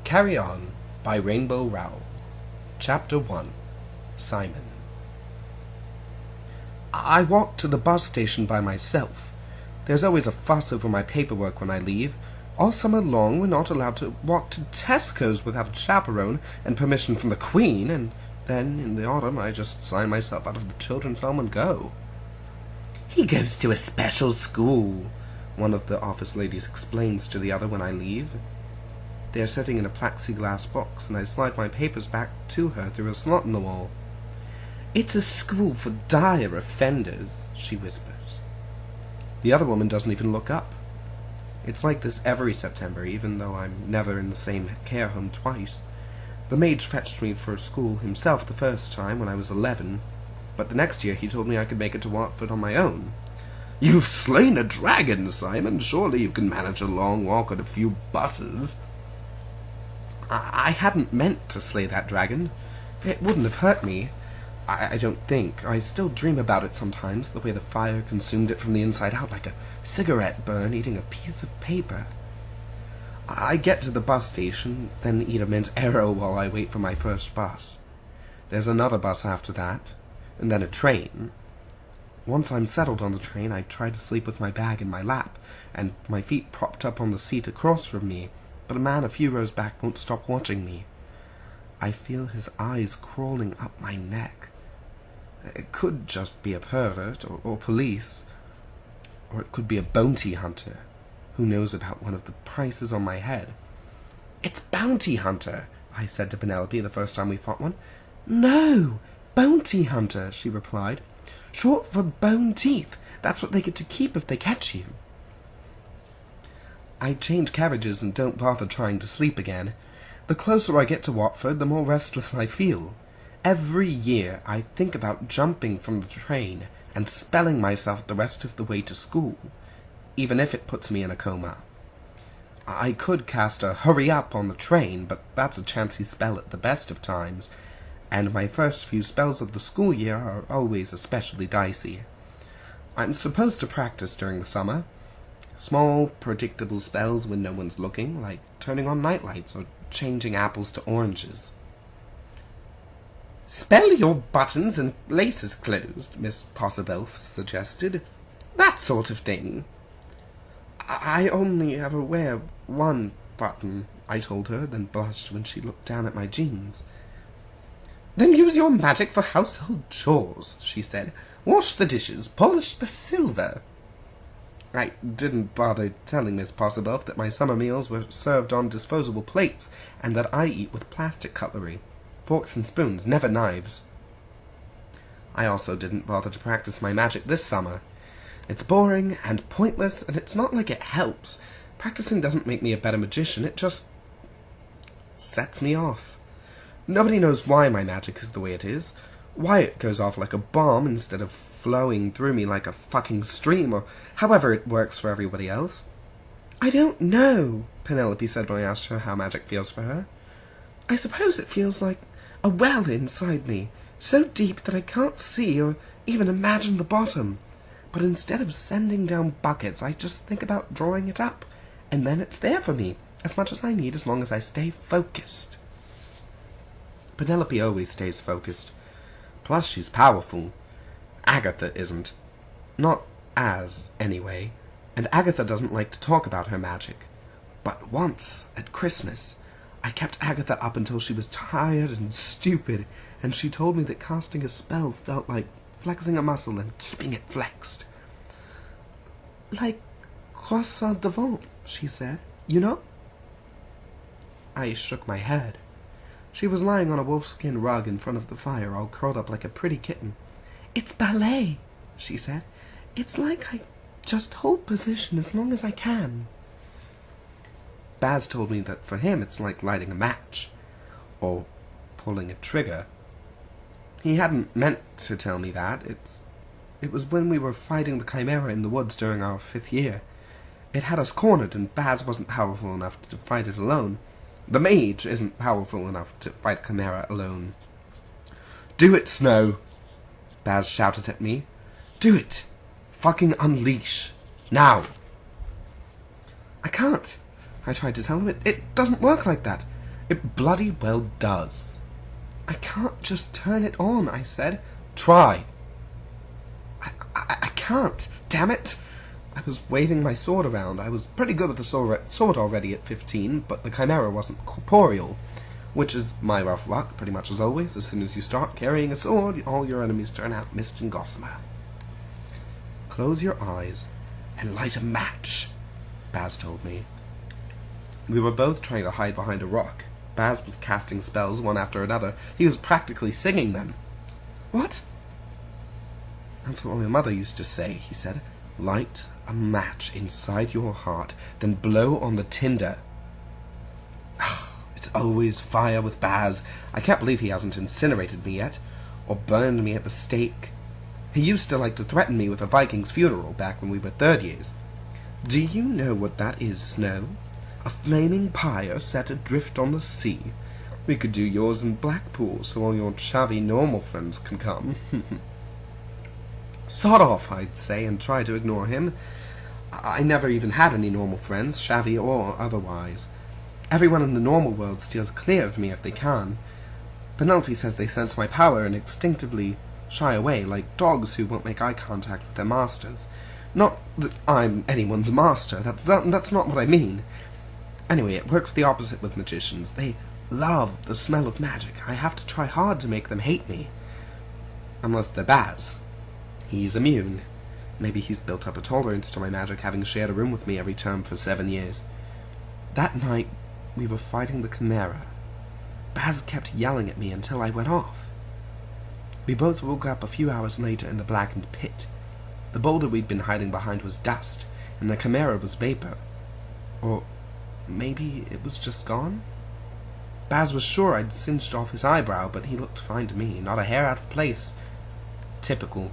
Carry On by Rainbow Rowell. Chapter 1. Simon. I walk to the bus station by myself. There's always a fuss over my paperwork when I leave. All summer long we're not allowed to walk to Tesco's without a chaperone and permission from the Queen, and then in the autumn I just sign myself out of the children's home and go. He goes to a special school, one of the office ladies explains to the other when I leave. They are sitting in a plexiglass box, and I slide my papers back to her through a slot in the wall. It's a school for dire offenders, she whispers. The other woman doesn't even look up. It's like this every September, even though I'm never in the same care home twice. The maid fetched me for school himself the first time when I was 11, but the next year he told me I could make it to Watford on my own. You've slain a dragon, Simon. Surely you can manage a long walk on a few buses. I hadn't meant to slay that dragon. It wouldn't have hurt me. I don't think. I still dream about it sometimes, the way the fire consumed it from the inside out, like a cigarette burn eating a piece of paper. I get to the bus station, then eat a mint arrow while I wait for my first bus. There's another bus after that, and then a train. Once I'm settled on the train, I try to sleep with my bag in my lap, and my feet propped up on the seat across from me, but a man a few rows back won't stop watching me. I feel his eyes crawling up my neck. It could just be a pervert, or police, or it could be a bounty hunter. Who knows about one of the prices on my head? It's bounty hunter, I said to Penelope the first time we fought one. No, bounty hunter, she replied. Short for bone teeth. That's what they get to keep if they catch you. I change carriages and don't bother trying to sleep again. The closer I get to Watford, the more restless I feel. Every year I think about jumping from the train and spelling myself the rest of the way to school, even if it puts me in a coma. I could cast a hurry up on the train, but that's a chancy spell at the best of times, and my first few spells of the school year are always especially dicey. I'm supposed to practice during the summer. Small, predictable spells when no one's looking, like turning on nightlights or changing apples to oranges. Spell your buttons and laces closed, Miss Possibelf suggested. That sort of thing. I only ever wear one button, I told her, then blushed when she looked down at my jeans. Then use your magic for household chores, she said. Wash the dishes, polish the silver. I didn't bother telling Miss Possibelf that my summer meals were served on disposable plates, and that I eat with plastic cutlery. Forks and spoons, never knives. I also didn't bother to practice my magic this summer. It's boring and pointless, and it's not like it helps. Practicing doesn't make me a better magician, it just sets me off. Nobody knows why my magic is the way it is, why it goes off like a bomb instead of flowing through me like a fucking stream, or however it works for everybody else. I don't know, Penelope said when I asked her how magic feels for her. I suppose it feels like a well inside me, so deep that I can't see or even imagine the bottom. But instead of sending down buckets, I just think about drawing it up, and then it's there for me, as much as I need as long as I stay focused. Penelope always stays focused. Plus, she's powerful. Agatha isn't. Not as, anyway. And Agatha doesn't like to talk about her magic. But once, at Christmas, I kept Agatha up until she was tired and stupid, and she told me that casting a spell felt like flexing a muscle and keeping it flexed. Like croissant devant, she said. You know? I shook my head. She was lying on a wolfskin rug in front of the fire, all curled up like a pretty kitten. It's ballet, she said. It's like I just hold position as long as I can. Baz told me that for him it's like lighting a match, or pulling a trigger. He hadn't meant to tell me that. It was when we were fighting the Chimera in the woods during our 5th year. It had us cornered, and Baz wasn't powerful enough to fight it alone. The mage isn't powerful enough to fight Chimera alone. Do it, Snow! Baz shouted at me. Do it! Fucking unleash! Now! I can't! I tried to tell him. It doesn't work like that. It bloody well does. I can't just turn it on, I said. Try. I can't. Damn it. I was waving my sword around. I was pretty good with the sword already at 15, but the chimera wasn't corporeal, which is my rough luck, pretty much as always. As soon as you start carrying a sword, all your enemies turn out mist and gossamer. Close your eyes and light a match, Baz told me. We were both trying to hide behind a rock. Baz was casting spells one after another. He was practically singing them. What? That's what my mother used to say, he said. Light a match inside your heart, then blow on the tinder. It's always fire with Baz. I can't believe he hasn't incinerated me yet, or burned me at the stake. He used to like to threaten me with a Viking's funeral back when we were third years. Do you know what that is, Snow? A flaming pyre set adrift on the sea. We could do yours in Blackpool, so all your chavvy normal friends can come. Sod off, I'd say, and try to ignore him. I never even had any normal friends, chavvy or otherwise. Everyone in the normal world steers clear of me if they can. Penelope says they sense my power and instinctively shy away, like dogs who won't make eye contact with their masters. Not that I'm anyone's master, that's not what I mean. Anyway, it works the opposite with magicians. They love the smell of magic. I have to try hard to make them hate me. Unless they're Baz. He's immune. Maybe he's built up a tolerance to my magic, having shared a room with me every term for 7 years. That night, we were fighting the chimera. Baz kept yelling at me until I went off. We both woke up a few hours later in the blackened pit. The boulder we'd been hiding behind was dust, and the chimera was vapor. Or maybe it was just gone? Baz was sure I'd singed off his eyebrow, but he looked fine to me, not a hair out of place. Typical.